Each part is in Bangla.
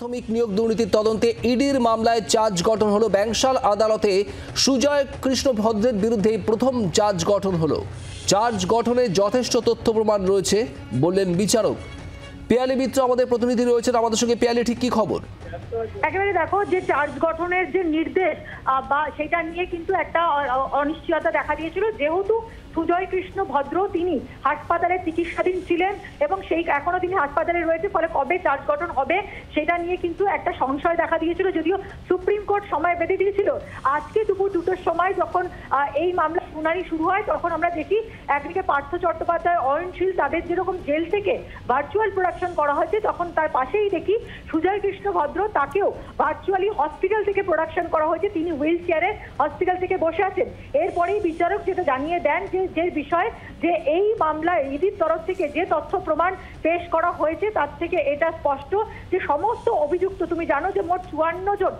প্রাথমিক নিয়োগ দুর্নীতির তদন্তে ইডির মামলায় চার্জ গঠন হলো। ব্যাংশাল আদালতে সুজয় কৃষ্ণ ভদ্রের বিরুদ্ধে প্রথম চার্জ গঠন হলো। চার্জ গঠনে যথেষ্ট তথ্য প্রমাণ রয়েছে বললেন বিচারক। পিয়ালি মিত্র আমাদের প্রতিনিধি রয়েছেন আমাদের সঙ্গে। পিয়ালি, ঠিক কি খবর? একেবারে দেখো, যে চার্জ গঠনের যে নির্দেশ বা সেটা নিয়ে কিন্তু একটা অনিশ্চয়তা দেখা দিয়েছিল, যেহেতু সুজয় কৃষ্ণ ভদ্র তিনি হাসপাতালে চিকিৎসাধীন ছিলেন এবং সেই এখনো তিনি হাসপাতালে রয়েছে, ফলে কবে চার্জ গঠন হবে সেটা নিয়ে কিন্তু একটা সংশয় দেখা দিয়েছিল। যদিও সুপ্রিম কোর্ট সময় বেঁধে দিয়েছিল আজকে দুপুর 2টোর সময়, যখন এই মামলা শুনানি শুরু হয় তখন আমরা দেখি একদিকে পার্থ চট্টোপাধ্যায়, অয়নশীল, তাদের যেরকম জেল থেকে ভার্চুয়াল প্রোডাকশন করা হয়েছে, তখন তার পাশেই দেখি সুজয় কৃষ্ণ ভদ্র, তাকেও ভার্চুয়ালি হসপিটাল থেকে প্রোডাকশন করা হয়েছে। তিনি হুইল চেয়ারে হসপিটাল থেকে বসে আছেন। এরপরেই বিচারক যেটা জানিয়ে দেন যে বিষয় যে এই মামলায় ইডির তরফ থেকে যে তথ্য প্রমাণ পেশ করা হয়েছে তার থেকে এটা স্পষ্ট যে সমস্ত অভিযুক্ত, তুমি জানো যে মোট 54 জন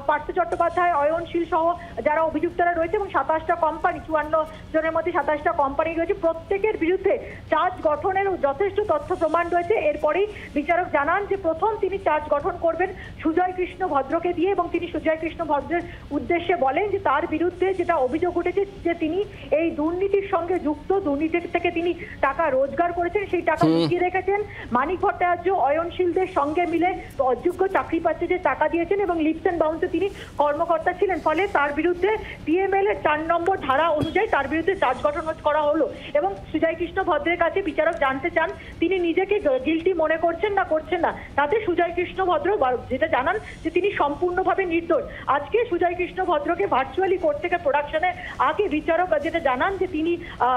পার্থ চট্টোপাধ্যায়, অয়নশীল সহ যারা অভিযুক্তরা রয়েছে এবং 27টা কোম্পানি, 54 জনের মধ্যে 27টা কোম্পানি রয়েছে, প্রত্যেকের বিরুদ্ধে চার্জ গঠনের যথেষ্ট তথ্য প্রমাণ রয়েছে। এরপরেই বিচারক জানান যে প্রথম তিনি চার্জ গঠন করবেন সুজয় কৃষ্ণ ভদ্রকে দিয়ে এবং তিনি সুজয় কৃষ্ণ ভদ্রের উদ্দেশ্যে বলেন যে তার বিরুদ্ধে যেটা অভিযোগ উঠেছে যে তিনি এই দুর্নীতির সঙ্গে যুক্ত, দুর্নীতি থেকে তিনি টাকা রোজগার করেছেন, সেই টাকা লুকিয়ে রেখেছেন, মানিক ভট্টাচার্য অয়নশীলদের সঙ্গে মিলে অযোগ্য চাকরি পাচ্ছে যে টাকা দিয়েছেন এবং লিপস এন্ড বাউন্সে তিনি কর্মকর্তা ছিলেন। ফলে তার বিরুদ্ধে পিএমএল এর 4 নম্বর ধারা অনুযায়ী তার বিরুদ্ধে চার্জ গঠন করা হলো। এবং সুজয় কৃষ্ণ ভদ্রের কাছে বিচারক জানতে চান তিনি নিজেকে গিল্টি মনে করছেন না করছেন না। তাতে সুজয় কৃষ্ণ ভদ্র যেটা জানান যে তিনি সম্পূর্ণভাবে নির্দোষ। আজকে সুজয় কৃষ্ণ ভদ্রকে ভার্চুয়ালি কোর্ট থেকে প্রোডাকশনের আগে বিচারক যেটা জানান যে তিনি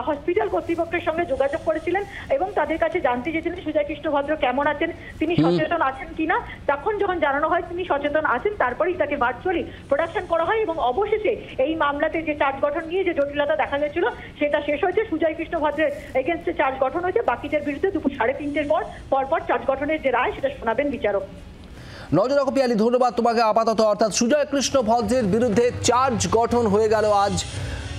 হসপিটাল কর্তৃপক্ষের সঙ্গে যোগাযোগ করেছিলেন এবং তাদের কাছে জানতে চেয়েছিলেন সুজয় কৃষ্ণ ভদ্র কেমন আছেন, তিনি সচেতন আছেন কিনা। তখন যখন জানানো হয় তিনি সচেতন আছেন, তারপরেই তাকে ভার্চুয়ালি প্রোডাকশন করা হয় এবং অবশেষে এই মামলাতে যে চার্জ গঠন নিয়ে যে জটিলতা দেখা গেছিল সেটা শেষ হয়েছে। সুজয় কৃষ্ণ ভদ্রের এগেনস্টে চার্জ গঠন হয়েছে। বাকিদের বিরুদ্ধে দুপুর 3:30-এর পর চার্জ গঠনের যে রায় সেটা শোনাবেন বিচারক। নজর রাখো পিয়ালি, ধন্যবাদ তোমাকে। আপাতত অর্থাৎ সুজয় কৃষ্ণ ভদ্রের বিরুদ্ধে চার্জ গঠন হয়ে গেল আজ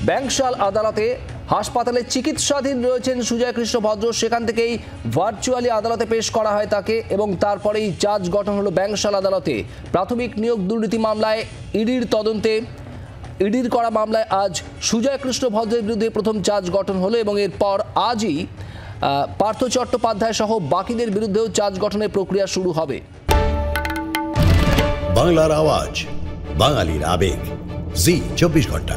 ব্যাংশাল আদালতে। হাসপাতালে চিকিৎসাধীন রয়েছেন সুজয় কৃষ্ণ ভদ্র, সেখান থেকেই ভার্চুয়ালি আদালতে পেশ করা হয় তাকে এবং তারপরেই চার্জ গঠন হলো ব্যাংশাল আদালতে। প্রাথমিক নিয়োগ দুর্নীতি মামলায় ইডির তদন্তে ইডির করা মামলায় আজ সুজয় কৃষ্ণ ভদ্রের বিরুদ্ধে প্রথম চার্জ গঠন হলো এবং এরপর আজই পার্থ চট্টোপাধ্যায় সহ বাকিদের বিরুদ্ধেও চার্জ গঠনের প্রক্রিয়া শুরু হবে। বাংলার আওয়াজ, বাঙালির আবেগ, জি 24 ঘন্টা।